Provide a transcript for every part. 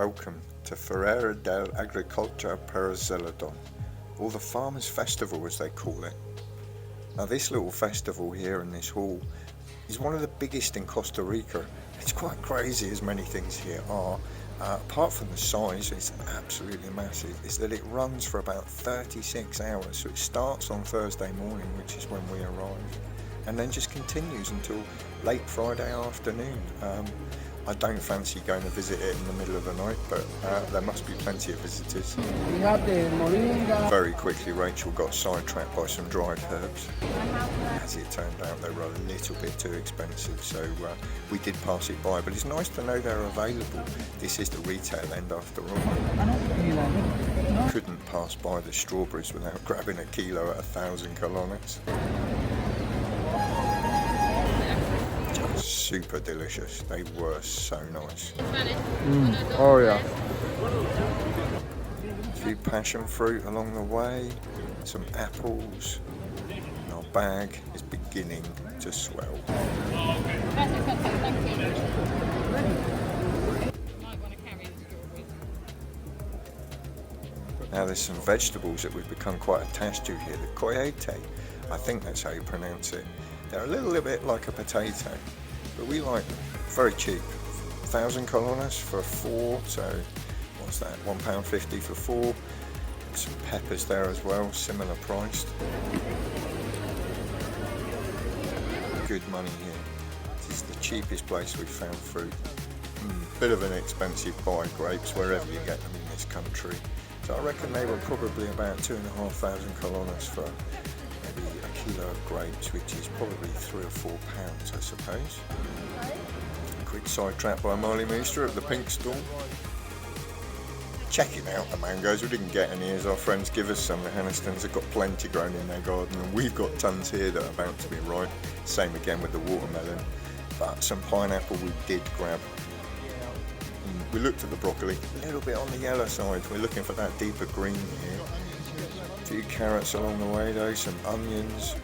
Welcome to Feria del Agricultor Perez Zeladon, or the Farmers' Festival as they call it. Now this little festival here in this hall is one of the biggest in Costa Rica. It's quite crazy as many things here are. Apart from the size, it's absolutely massive, is that it runs for about 36 hours. So it starts on Thursday morning, which is when we arrive, and then just continues until late Friday afternoon. I don't fancy going to visit it in the middle of the night, but there must be plenty of visitors. We have the moringa. Very quickly Rachel got sidetracked by some dried herbs. As it turned out, they were a little bit too expensive, so we did pass it by, but it's nice to know they're available. This is the retail end after all. Couldn't pass by the strawberries without grabbing a kilo at 1,000 colones. Super delicious. They were so nice. Oh yeah. A few passion fruit along the way, some apples. And our bag is beginning to swell. Now there's some vegetables that we've become quite attached to here. The coyote, I think that's how you pronounce it. They're a little bit like a potato, but we like them. Very cheap. 1,000 colones for 4, so what's that, £1.50 for 4. Some peppers there as well, similar priced. Good money here. This is the cheapest place we've found fruit. Bit of an expensive buy, grapes, wherever you get them in this country. So I reckon they were probably about 2,500 colones for maybe a kilo of grapes, which is probably £3 or £4, I suppose. Quick sidetrack by Marley Meester at the pink stall. Checking out the mangoes. We didn't get any as our friends give us some. The Hannistons have got plenty grown in their garden, and we've got tons here that are about to be ripe. Same again with the watermelon, but some pineapple we did grab. We looked at the broccoli, a little bit on the yellow side. We're looking for that deeper green here. A few carrots along the way though, some onions.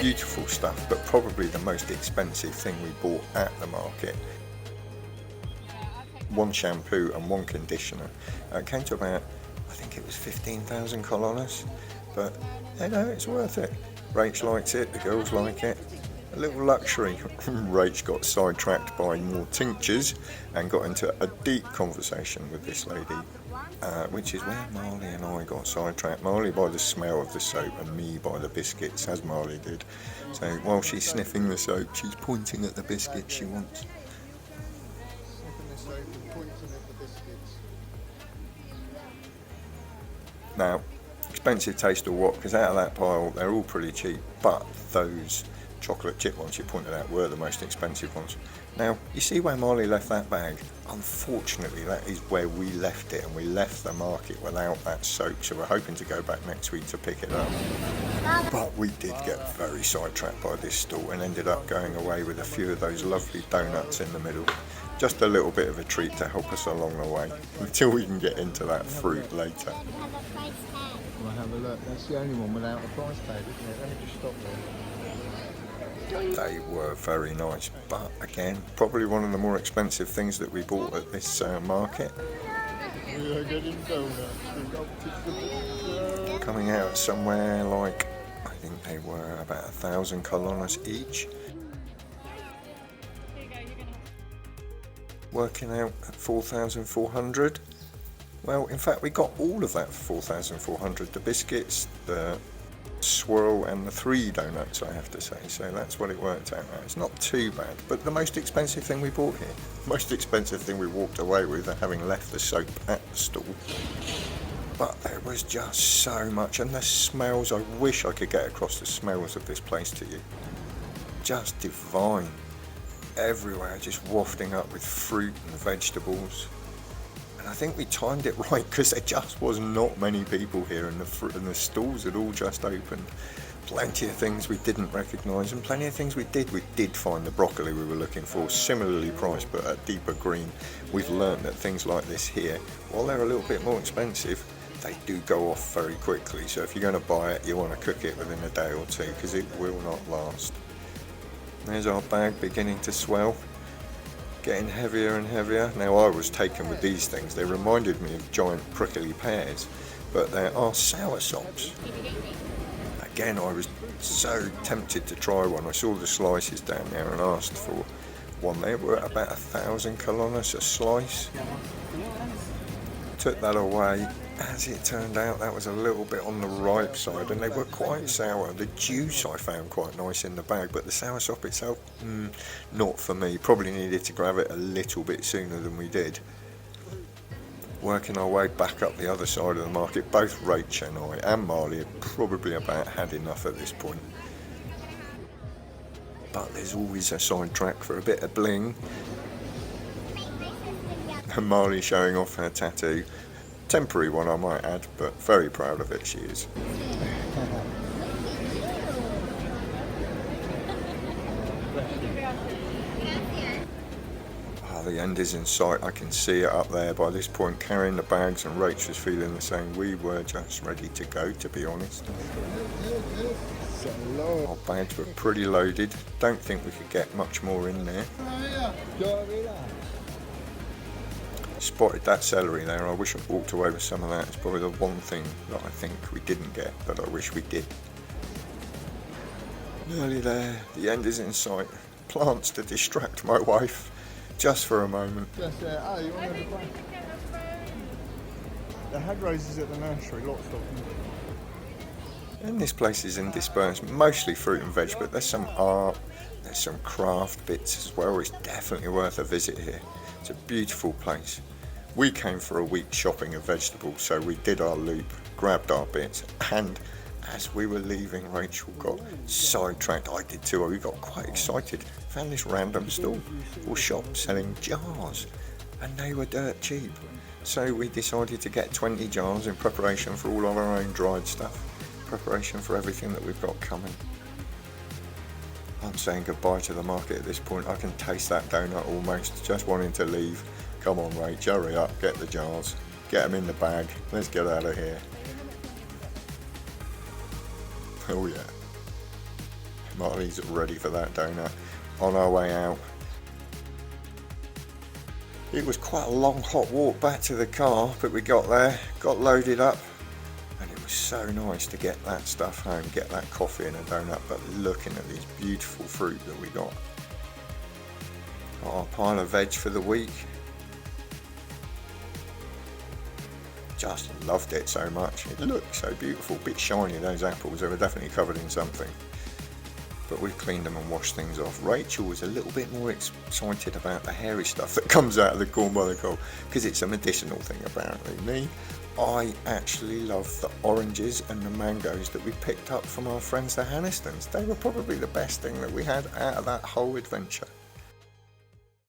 Beautiful stuff, but probably the most expensive thing we bought at the market. One shampoo and one conditioner. It came to about, I think it was 15,000 colones, but you know, it's worth it. Rach likes it, the girls like it. A little luxury. Rach got sidetracked by more tinctures and got into a deep conversation with this lady, which is where Marley and I got sidetracked. Marley by the smell of the soap and me by the biscuits, as Marley did. So while she's sniffing the soap, she's pointing at the biscuits she wants. Now, expensive taste or what, because out of that pile they're all pretty cheap, but those chocolate chip ones you pointed out were the most expensive ones. Now, you see where Marley left that bag? Unfortunately, that is where we left it, and we left the market without that soap, so we're hoping to go back next week to pick it up. But we did get very sidetracked by this stall and ended up going away with a few of those lovely donuts in the middle. Just a little bit of a treat to help us along the way, until we can get into that fruit later. We'll have a look. That's the only one without a price tag, isn't it? Let me just stop there. They were very nice, but again, probably one of the more expensive things that we bought at this market. We are getting donuts. Coming out somewhere like, I think they were about 1,000 colones each. Working out at 4,400. Well, in fact, we got all of that for 4,400. The biscuits, the swirl and the 3 donuts, I have to say. So that's what it worked out at. It's not too bad, but the most expensive thing we bought here, the most expensive thing we walked away with, having left the soap at the stall. But there was just so much, and the smells, I wish I could get across the smells of this place to you. Just divine. Everywhere, just wafting up with fruit and vegetables. I think we timed it right, because there just was not many people here, and the stalls had all just opened. Plenty of things we didn't recognise, and plenty of things we did. We did find the broccoli we were looking for, similarly priced but at deeper green. We've learnt that things like this here, while they're a little bit more expensive, they do go off very quickly, so if you're going to buy it, you want to cook it within a day or two, because it will not last. There's our bag beginning to swell, getting heavier and heavier. Now, I was taken with these things. They reminded me of giant prickly pears, but they are sour sops. Again, I was so tempted to try one. I saw the slices down there and asked for one. They were about 1,000 colones a slice. Took that away. As it turned out, that was a little bit on the ripe side, and they were quite sour. The juice I found quite nice in the bag, but the sour sop itself, not for me. Probably needed to grab it a little bit sooner than we did. Working our way back up the other side of the market, both Rach and I and Marley had probably about had enough at this point. But there's always a sidetrack for a bit of bling. And Marley showing off her tattoo. Temporary one, I might add, but very proud of it, she is. The end is in sight. I can see it up there. By this point, carrying the bags, and Rach was feeling the same. We were just ready to go, to be honest. Our bags were pretty loaded. Don't think we could get much more in there. Spotted that celery there. I wish I'd walked away with some of that. It's probably the one thing that I think we didn't get, but I wish we did. Nearly there. The end is in sight. Plants to distract my wife. Just for a moment. Just you want to have the head roses at the nursery, lots of them. And this place is interspersed, mostly fruit and veg, but there's some art, there's some craft bits as well. It's definitely worth a visit here. It's a beautiful place. We came for a week shopping of vegetables, so we did our loop, grabbed our bits, and as we were leaving, Rachel got sidetracked. I did too. We got quite excited. Found this random stall or shop selling jars, and they were dirt cheap. So we decided to get 20 jars in preparation for all of our own dried stuff, preparation for everything that we've got coming. I'm saying goodbye to the market at this point. I can taste that donut almost, just wanting to leave. Come on, Rach, hurry up, get the jars, get them in the bag. Let's get out of here. Oh yeah, Marley's ready for that donut. On our way out, it was quite a long hot walk back to the car, but we got there, got loaded up, and it was so nice to get that stuff home, get that coffee and a donut, but looking at these beautiful fruit that we got. Got our pile of veg for the week. Just loved it so much. It looked so beautiful, a bit shiny, those apples. They were definitely covered in something. But we've cleaned them and washed things off. Rachel was a little bit more excited about the hairy stuff that comes out of the corn by the cob, because it's a medicinal thing apparently. Me, I actually love the oranges and the mangoes that we picked up from our friends the Hannistons. They were probably the best thing that we had out of that whole adventure.